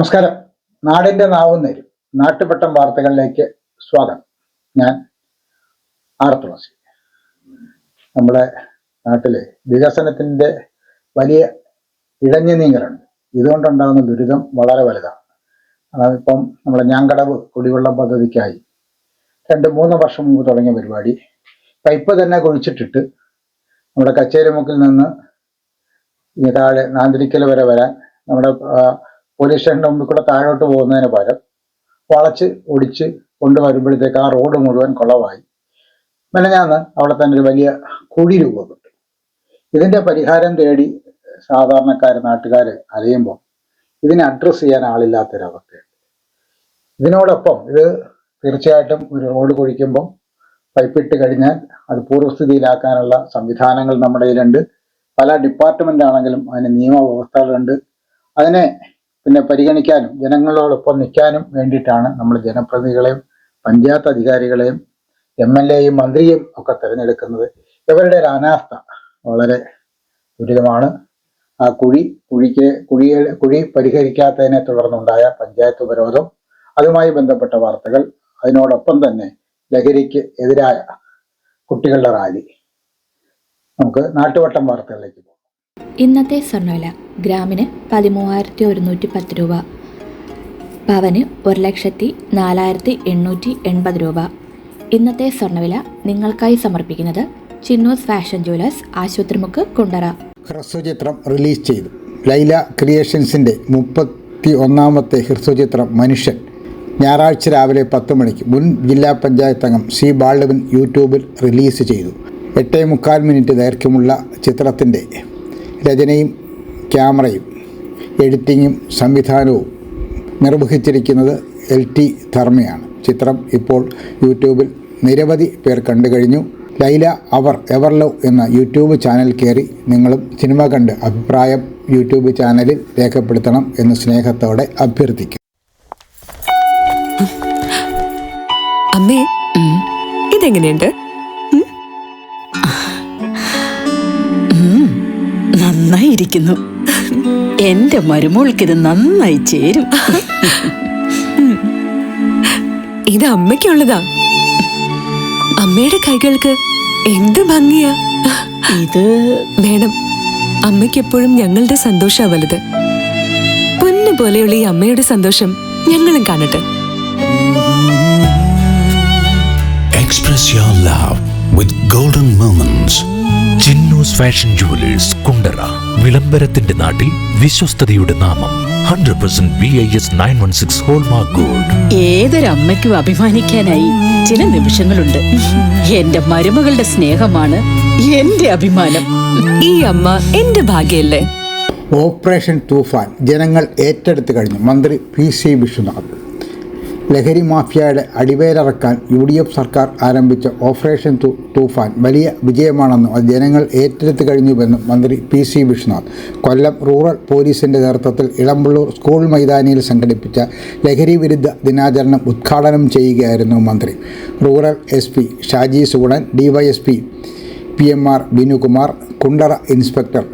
നമസ്കാരം. നാടിന്റെ നാവുന്നേരും നാട്ടുപട്ടം വാർത്തകളിലേക്ക് സ്വാഗതം. ഞാൻ തുളസി. നമ്മുടെ നാട്ടിലെ വികസനത്തിന്റെ വലിയ ഇഴഞ്ഞു നീങ്ങലുണ്ട്. ഇതുകൊണ്ടുണ്ടാകുന്ന ദുരിതം വളരെ വലുതാണ്. ഇപ്പം നമ്മുടെ ഞാങ്കടവ് കുടിവെള്ളം പദ്ധതിക്കായി 2-3 വർഷം മുമ്പ് തുടങ്ങിയ പരിപാടി പൈപ്പ് തന്നെ കുഴിച്ചിട്ടിട്ട് നമ്മുടെ കച്ചേരിമുക്കിൽ നിന്ന് ഈ താഴെ നാന്തിരിക്കൽ വരെ വരാൻ നമ്മുടെ പോലീസ് സ്റ്റേഷൻ്റെ മുമ്പിൽ കൂടെ താഴോട്ട് പോകുന്നതിന് പകരം വളച്ച് ഒടിച്ച് കൊണ്ടുവരുമ്പോഴത്തേക്ക് ആ റോഡ് മുഴുവൻ കുളമായി. മെനഞ്ഞാന്ന് അവിടെ തന്നെ ഒരു വലിയ കുഴി രൂപപ്പെട്ടു. ഇതിന്റെ പരിഹാരം തേടി നാട്ടുകാർ അലയുമ്പോൾ ഇതിനെ അഡ്രസ്സ് ചെയ്യാൻ ആളില്ലാത്തൊരവസ്ഥയുണ്ട്. ഇതിനോടൊപ്പം ഇത് തീർച്ചയായിട്ടും ഒരു റോഡ് കുഴിക്കുമ്പം പൈപ്പിട്ട് കഴിഞ്ഞാൽ അത് പൂർവ്വസ്ഥിതിയിലാക്കാനുള്ള സംവിധാനങ്ങൾ നമ്മുടെ കയ്യിലുണ്ട്. പല ഡിപ്പാർട്ട്മെന്റ് ആണെങ്കിലും അതിന് നിയമവ്യവസ്ഥകളുണ്ട്. അതിനെ പിന്നെ പരിഗണിക്കാനും ജനങ്ങളോടൊപ്പം നിൽക്കാനും വേണ്ടിയിട്ടാണ് നമ്മൾ ജനപ്രതിനിധികളെയും പഞ്ചായത്ത് അധികാരികളെയും MLA-യും മന്ത്രിയും ഒക്കെ തിരഞ്ഞെടുക്കുന്നത്. ഇവരുടെ ഒരു അനാസ്ഥ വളരെ ദുരിതമാണ്. ആ കുഴി പരിഹരിക്കാത്തതിനെ തുടർന്നുണ്ടായ പഞ്ചായത്ത് ഉപരോധം, അതുമായി ബന്ധപ്പെട്ട വാർത്തകൾ, അതിനോടൊപ്പം തന്നെ ലഹരിക്ക് എതിരായ കുട്ടികളുടെ റാലി. നമുക്ക് നാട്ടുവട്ടം വാർത്തകളിലേക്ക് പോകാം. ഇന്നത്തെ സ്വർണ്ണവില ഗ്രാമിന് 13,110 രൂപ, പവന് 1,04,880 രൂപ. ഇന്നത്തെ സ്വർണ്ണവില നിങ്ങൾക്കായി സമർപ്പിക്കുന്നത് Chinnoos fashion Jewellers, Asupathrimukku, Kundara. ഹ്രസ്വചിത്രം release ചെയ്തു. ലൈല ക്രിയേഷൻസിന്റെ 31ാമത്തെ ഹ്രസ്വചിത്രം മനുഷ്യൻ ഞായറാഴ്ച രാവിലെ 10 മണിക്ക് മുൻ ജില്ലാ പഞ്ചായത്ത് അംഗം C. ബാലവൻ യൂട്യൂബിൽ റിലീസ് ചെയ്തു. 8.25 മിനിറ്റ് ദൈർഘ്യമുള്ള ചിത്രത്തിൻ്റെ രചനയും ക്യാമറയും എഡിറ്റിങ്ങും സംവിധാനവും നിർവഹിച്ചിരിക്കുന്നത് LT ധർമ്മയാണ്. ചിത്രം ഇപ്പോൾ യൂട്യൂബിൽ നിരവധി പേർ കണ്ടു കഴിഞ്ഞു. ലൈല എവർ ലവ് എന്ന യൂട്യൂബ് ചാനൽ കയറി നിങ്ങളും സിനിമ കണ്ട് അഭിപ്രായം യൂട്യൂബ് ചാനലിൽ രേഖപ്പെടുത്തണം എന്ന് സ്നേഹത്തോടെ അഭ്യർത്ഥിക്കും. അമ്മേ, ഇതെങ്ങനെയുണ്ട്? നന്നായിരിക്കുന്നു. എന്റെ മരുമോൾക്കിത് നന്നായി ചേരും. ഇത് അമ്മയ്ക്കുള്ളതാ. അമ്മയുടെ കൈകൾക്ക് എന്ത് ഭംഗിയാ. ഇത് വേണം. അമ്മയ്ക്ക് എപ്പോഴും ഞങ്ങളുടെ സന്തോഷാ വലുത്. പൊന്നു പോലെയുള്ള ഈ അമ്മയുടെ സന്തോഷം ഞങ്ങളും കാണട്ടെ. Express your love with golden moments. Chinnus fashion jewellers, Kundara. വിളംബരത്തിന്റെ നാട്ടിൽ വിശ്വസ്തതയുടെ നാമം. 100% BIS 916 ഹോൾമാർക്ക് ഗോൾഡ്. ഏതൊരമ്മയ്ക്കും അഭിമാനിക്കാനായി ചില നിമിഷങ്ങളുണ്ട്. എന്റെ മരുമകളുടെ സ്നേഹമാണ് എന്റെ അഭിമാനം. ഈ അമ്മ എന്റെ ഭാഗ്യല്ലേ. ഓപ്പറേഷൻ തൂഫാൻ ജനങ്ങൾ ഏറ്റെടുത്തു കഴിഞ്ഞു. മന്ത്രി PC വിശ്വനാഥ്. ലഹരി മാഫിയയുടെ അടിവേരറക്കാൻ UDF സർക്കാർ ആരംഭിച്ച ഓപ്പറേഷൻ തൂഫാൻ വലിയ വിജയമാണെന്നും അത് ജനങ്ങൾ ഏറ്റെടുത്തു കഴിഞ്ഞുവെന്നും മന്ത്രി PC വിശ്വനാഥ് കൊല്ലം റൂറൽ പോലീസിൻ്റെ നേതൃത്വത്തിൽ ഇളമ്പള്ളൂർ സ്കൂൾ മൈതാനിയിൽ സംഘടിപ്പിച്ച ലഹരി വിരുദ്ധ ദിനാചരണം ഉദ്ഘാടനം ചെയ്യുകയായിരുന്നു മന്ത്രി. Rural SP Shaji Soodan, DYSP PMR Binukumar, Kundara inspector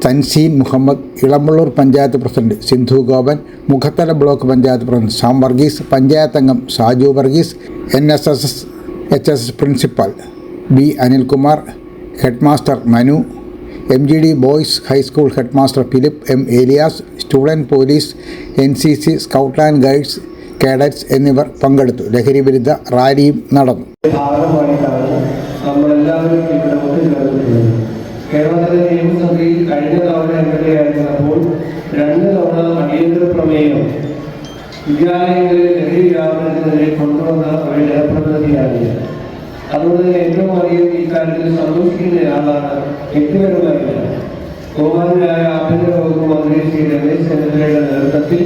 Thanseen Muhammad, Elampalloor panchayat president Sindhu Gopan, Mukhathala block panchayat president Sam Varghese, panchayat അംഗം Saju Varghese, NSS principal B. Anilkumar, headmaster Manu, MGD boys high school headmaster Philip M. Elias, student police, NCC, scout and guides, cadets എന്നിവർ പങ്കെടുത്തു. ലഹരി വിരുദ്ധ റാലിയും നടന്നു. കേരളത്തിലെ നിയമസഭയിൽ കഴിഞ്ഞ തവണ MLA ആയിരുന്നപ്പോൾ 2 തവണ അടിയന്തര പ്രമേയം വിദ്യാലയങ്ങളിൽ ലഹരി വ്യാപനത്തിനെതിരെ കൊണ്ടുവന്ന ഒരു ജനപ്രതിനിധിയാണ്. അതുകൊണ്ട് ഏറ്റവും അധികം ഇക്കാര്യത്തിൽ സന്തോഷിക്കുന്നയാളാണ് വ്യക്തിപരമായില്ല. ബഹുമാനായ ആഭ്യന്തര വകുപ്പ് മന്ത്രി ശ്രീ രമേശ് ചെന്നിത്തലയുടെ നേതൃത്വത്തിൽ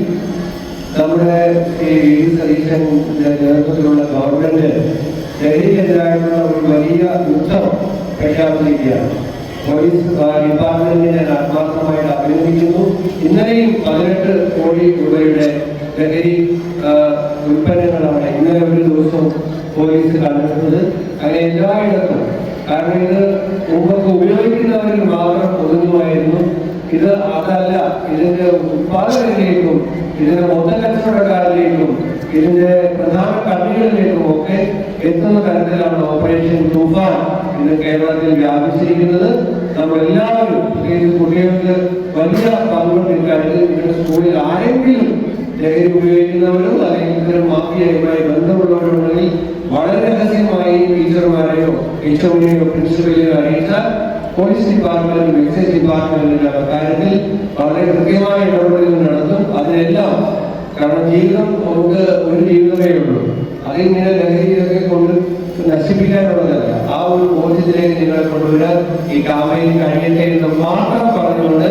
നമ്മുടെ ശ്രീ V. സതീശന്റെ നേതൃത്വത്തിലുള്ള ഗവൺമെന്റ് ലഹരിക്കെതിരായിട്ടുള്ള ഒരു വലിയ യുദ്ധം പ്രഖ്യാപിച്ചിരിക്കുകയാണ്. പോലീസ് ഡിപ്പാർട്ട്മെന്റിനെ ആത്മാർത്ഥമായിട്ട് അഭിനന്ദിക്കുന്നു. ഇന്നലെയും 18 കോടി രൂപയുടെ ലഹരി ഉൽപ്പന്നങ്ങളാണ് ഇന്നലെ ഒരു ദിവസം പോലീസ് കണ്ടെത്തുന്നത്. അങ്ങനെ എല്ലായിടത്തും, കാരണം ഇത് മുമ്പൊക്കെ ഉപയോഗിക്കുന്നവരിൽ മാത്രം ഒതുങ്ങുമായിരുന്നു. ഇത് അതല്ല, ഇതിന്റെ ഉത്പാദകരിലേക്കും ഇതിന്റെ മൊത്ത കച്ചവടക്കാരിലേക്കും ഇതിന്റെ പ്രധാന കണ്ണികളിലേക്കും ഒക്കെ എത്തുന്ന തരത്തിലാണ് ഓപ്പറേഷൻ തൂഫാൻ ഇന്ന് കേരളത്തിൽ വ്യാപിച്ചിരിക്കുന്നത്. നമ്മളെല്ലാവരും പ്രത്യേകിച്ച് കുട്ടികൾക്ക് വലിയ പങ്കുകൊണ്ടിരിക്കുകയാണ്. നിങ്ങളുടെ സ്കൂളിൽ ആരെങ്കിലും ലഹരി ഉപയോഗിക്കുന്നവരും അല്ലെങ്കിൽ ഇത്തരം മാഫിയയുമായി ബന്ധമുള്ളവരുണ്ടെങ്കിൽ വളരെ രഹസ്യമായി ടീച്ചർമാരെയോ HOD-യോ പ്രിൻസിപ്പലിനെയോ അറിയിച്ചാൽ പോലീസ് ഡിപ്പാർട്ട്മെന്റും എക്സൈസ് ഡിപ്പാർട്ട്മെന്റിന്റെ കാര്യത്തിൽ വളരെ കൃത്യമായ ഇടപെടലുകൾ നടത്തും. അതിനെല്ലാം കാരണം ജീവിതം നമുക്ക് ഒരു ജീവിതമേ ഉള്ളൂ, അതിങ്ങനെ ലഹരിയൊക്കെ കൊണ്ട് നശിപ്പിക്കാനുള്ളതല്ല. ആ ഒരു ബോധ്യത്തിലേക്ക് നിങ്ങളെ കൊണ്ടുവരാൻ ഈ കാമയിൽ കഴിയട്ടെ എന്ന് മാത്രം പറഞ്ഞുകൊണ്ട്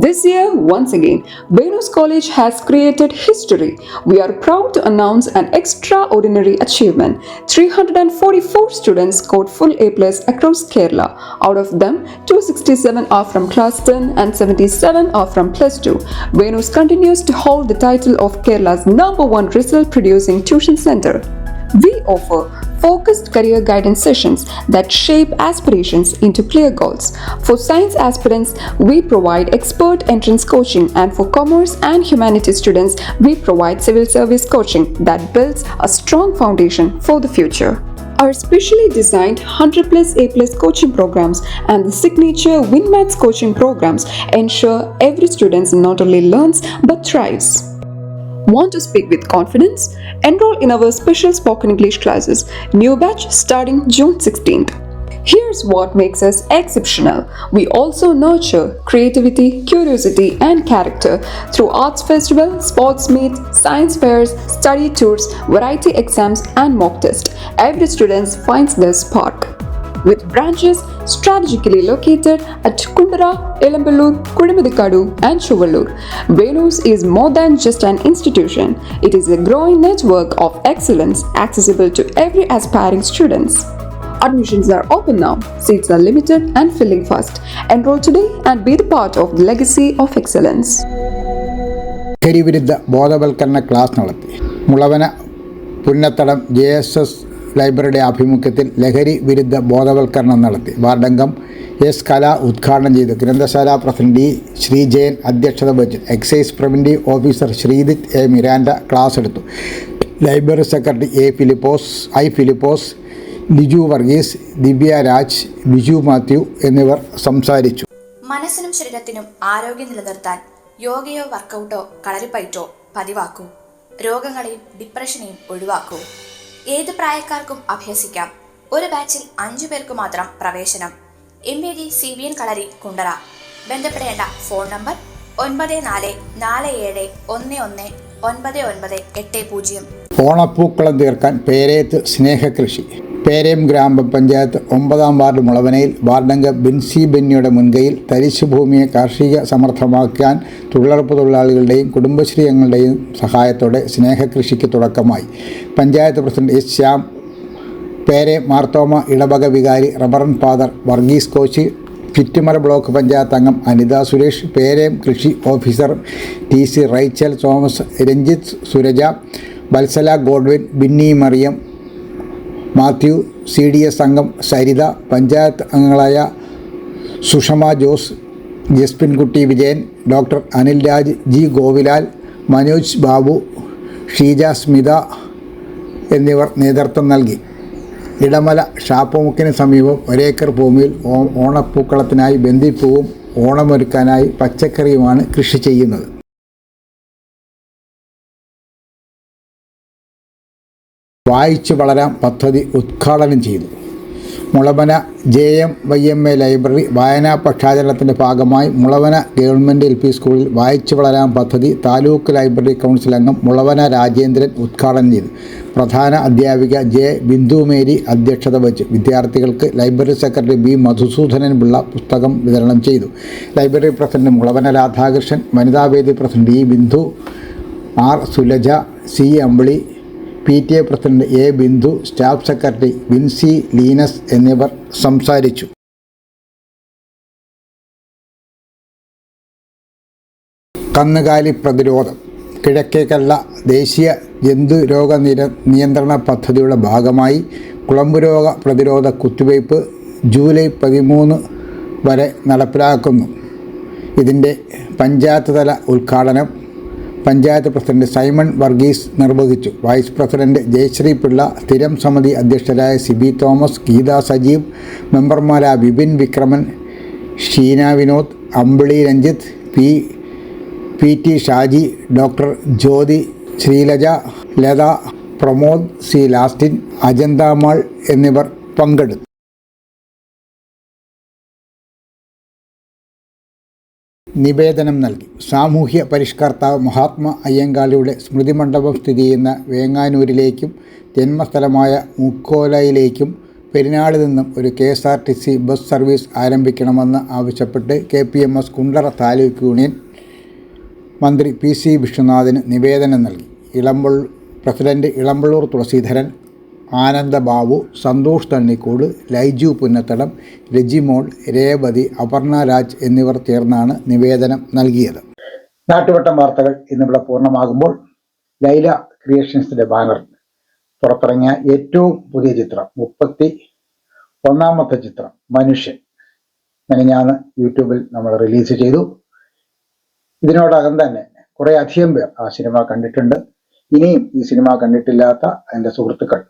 This year, once again, Venus College has created history. We are proud to announce an extraordinary achievement. 344 students scored full A+ across Kerala. Out of them, 267 are from Class 10 and 77 are from Plus 2. Venus continues to hold the title of Kerala's #1 result-producing tuition center. We offer focused career guidance sessions that shape aspirations into clear goals. For science aspirants, we provide expert entrance coaching, and for commerce and humanities students, we provide civil service coaching that builds a strong foundation for the future. Our specially designed 100+ A+ coaching programs and the signature WinMaths coaching programs ensure every student not only learns but thrives. Want to speak with confidence? Enroll in our special spoken English classes. New batch starting June 16th. Here's what makes us exceptional. We also nurture creativity, curiosity, and character through arts festival, sports meets, science fairs, study tours, variety exams, and mock tests. Every student finds their spark. With branches strategically located at Kundara, Elamballur, Kudimudikadu, and Chuvallur, Venus is more than just an institution. It is a growing network of excellence accessible to every aspiring student. Admissions are open now. Seats are limited and filling fast. Enroll today and be the part of the legacy of excellence. ലഹരിവിരുദ്ധ ബോധവൽക്കരണ class നടത്തി. Mulavana Punnathadam JSS ലൈബ്രറിയുടെ ആഭിമുഖ്യത്തിൽ ലഹരി വിരുദ്ധ ബോധവൽക്കരണം നടത്തി. വാർഡംഗം S. കല ഉദ്ഘാടനം ചെയ്തു. ഗ്രന്ഥശാല പ്രസിഡന്റ് D. ശ്രീജയൻ അധ്യക്ഷത വഹിച്ചു. Excise preventive officer Sreejith A. Miranda class എടുത്തു. Library secretary I. Philipose, Liju Varghese, Divya Raj, Biju Mathew എന്നിവർ സംസാരിച്ചു. മനസ്സിനും ശരീരത്തിനും ആരോഗ്യം നിലനിർത്താൻ യോഗയോ വർക്കൗട്ടോ കളരിപ്പയറ്റോ പതിവാക്കൂ. രോഗങ്ങളെയും ഡിപ്രഷനെയും ഒഴിവാക്കൂ. ഏത് പ്രായക്കാർക്കും അഭ്യസിക്കാം. ഒരു ബാച്ചിൽ 5 പേർക്ക് മാത്രം പ്രവേശനം. MVG CBN കളരി കുണ്ടറ. ബന്ധപ്പെടേണ്ട ഫോൺ നമ്പർ 9447119980. ഓണപ്പൂക്കളം തീർക്കാൻ പേരയത്ത് സ്നേഹകൃഷി. പേരയം ഗ്രാമപഞ്ചായത്ത് 9-ാം വാർഡ് മുളവനയിൽ വാർഡംഗം ബിൻസി ബെന്നിയുടെ മുൻകൈയിൽ തരിശുഭൂമിയെ കാർഷിക സമർത്ഥമാക്കാൻ തൊഴിലുറപ്പ് തൊഴിലാളികളുടെയും കുടുംബശ്രീ അംഗങ്ങളുടെയും സഹായത്തോടെ സ്നേഹകൃഷിക്ക് തുടക്കമായി. Panchayat president S. ശ്യാം, പേരയം മാർത്തോമ ഇടവക വികാരി reverend father Varghese Koshy, Chittumala block panchayat അംഗം അനിത സുരേഷ്, പേരയം കൃഷി officer TC Rachel Thomas, Ranjith, Suraja, Vatsala Godwin, Binny Mariam, Mathew, CDS അംഗം സരിത, പഞ്ചായത്ത് അംഗങ്ങളായ സുഷമ ജോസ്, ജസ്പിൻകുട്ടി വിജയൻ, ഡോക്ടർ അനിൽ രാജ്, G. ഗോവിലാൽ, മനോജ് ബാബു, ഷീജ സ്മിത എന്നിവർ നേതൃത്വം നൽകി. ഇടമല ഷാപ്പുമുക്കിന് സമീപം 1 ഏക്കർ ഭൂമിയിൽ ഓണപ്പൂക്കളത്തിനായി ബന്ദിപ്പൂവും ഓണമൊരുക്കാനായി പച്ചക്കറിയുമാണ് കൃഷി ചെയ്യുന്നത്. വായിച്ചു വളരാം പദ്ധതി ഉദ്ഘാടനം ചെയ്തു. മുളവന JMYMA ലൈബ്രറി വായനാ പക്ഷാചരണത്തിൻ്റെ ഭാഗമായി മുളവന ഗവൺമെൻറ് LP സ്കൂളിൽ വായിച്ചു വളരാം പദ്ധതി താലൂക്ക് ലൈബ്രറി കൗൺസിൽ അംഗം മുളവന രാജേന്ദ്രൻ ഉദ്ഘാടനം ചെയ്തു. പ്രധാന അധ്യാപിക J. ബിന്ദു മേരി അധ്യക്ഷത വഹിച്ചു. വിദ്യാർത്ഥികൾക്ക് library secretary B. Madhusoodanan Pillai പുസ്തകം വിതരണം ചെയ്തു. Library president Mulavana Radhakrishnan, Vanithavedi president E. Bindu, R. Sulaja, C. Ambili, PTA president A. Bindu, staff secretary Vincy Linus എന്നിവർ സംസാരിച്ചു. കന്നുകാലി പ്രതിരോധം. കിഴക്കേക്കല്ല ദേശീയ ജന്തുരോഗ നിയന്ത്രണ പദ്ധതിയുടെ ഭാഗമായി കുളമ്പുരോഗ പ്രതിരോധ കുത്തിവയ്പ് ജൂലൈ 13 വരെ നടപ്പിലാക്കുന്നു. ഇതിൻ്റെ പഞ്ചായത്ത് തല ഉദ്ഘാടനം പഞ്ചായത്ത് പ്രസിഡന്റ് സൈമൺ വർഗീസ് നിർവഹിച്ചു. വൈസ് പ്രസിഡന്റ് ജയശ്രീ പിള്ള, സ്ഥിരം സമിതി അധ്യക്ഷരായ സിബി തോമസ്, ഗീത സജീവ്, മെമ്പർമാരായ Vipin Vikraman, Sheena Vinod, Ambili Ranjith, PT Shaji, doctor Jyothi, Sreelaja, Latha, Pramod, C. Lastin, Ajanthamal എന്നിവർ പങ്കെടുത്തു. നിവേദനം നൽകി. സാമൂഹ്യ പരിഷ്കർത്താവ് മഹാത്മാ അയ്യങ്കാളിയുടെ സ്മൃതി മണ്ഡപം സ്ഥിതി ചെയ്യുന്ന വേങ്ങാനൂരിലേക്കും ജന്മസ്ഥലമായ മുക്കോലയിലേക്കും പെരിനാളിൽ നിന്നും ഒരു KSRTC ബസ് സർവീസ് ആരംഭിക്കണമെന്ന് ആവശ്യപ്പെട്ട് KPMS കുണ്ടറ താലൂക്ക് യൂണിയൻ മന്ത്രി PC വിശ്വനാഥിന് നിവേദനം നൽകി. പ്രസിഡന്റ് ഇളമ്പള്ളൂർ തുളസീധരൻ, ആനന്ദബാബു, സന്തോഷ് തണ്ണിക്കോട്, ലൈജു പുന്നത്തടം, രജിമോൾ, രേവതി, അപർണ രാജ് എന്നിവർ ചേർന്നാണ് നിവേദനം നൽകിയത്. നാട്ടുവട്ടം വാർത്തകൾ ഇന്നിവിടെ പൂർണ്ണമാകുമ്പോൾ ലൈല ക്രിയേഷൻസിൻ്റെ ബാനർ പുറത്തിറങ്ങിയ ഏറ്റവും പുതിയ ചിത്രം 31ാമത്തെ ചിത്രം മനുഷ്യൻ മെനഞ്ഞാന്ന് യൂട്യൂബിൽ നമ്മൾ റിലീസ് ചെയ്തു. ഇതിനോടകം തന്നെ കുറേ അധികം പേർ ആ സിനിമ കണ്ടിട്ടുണ്ട്. ഇനിയും ഈ സിനിമ കണ്ടിട്ടില്ലാത്ത എൻ്റെ സുഹൃത്തുക്കൾ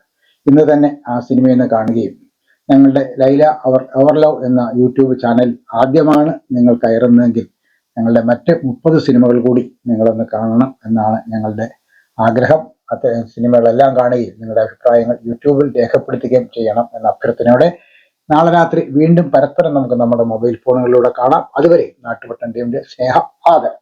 ഇന്ന് തന്നെ ആ സിനിമയെന്ന് കാണുകയും ഞങ്ങളുടെ ലൈല അവർ ലവ് എന്ന യൂട്യൂബ് ചാനൽ ആദ്യമാണ് നിങ്ങൾ കയറുന്നതെങ്കിൽ ഞങ്ങളുടെ മറ്റ് 30 സിനിമകൾ കൂടി നിങ്ങളൊന്ന് കാണണം എന്നാണ് ഞങ്ങളുടെ ആഗ്രഹം. സിനിമകളെല്ലാം കാണുകയും നിങ്ങളുടെ അഭിപ്രായങ്ങൾ യൂട്യൂബിൽ രേഖപ്പെടുത്തുകയും ചെയ്യണം എന്ന അഭ്യർത്ഥനയോടെ നാളെ രാത്രി വീണ്ടും പരസ്പരം നമുക്ക് നമ്മുടെ മൊബൈൽ ഫോണുകളിലൂടെ കാണാം. അതുവരെ നാട്ടുവട്ടം ടീമിന്റെ സ്നേഹം, ആദരം.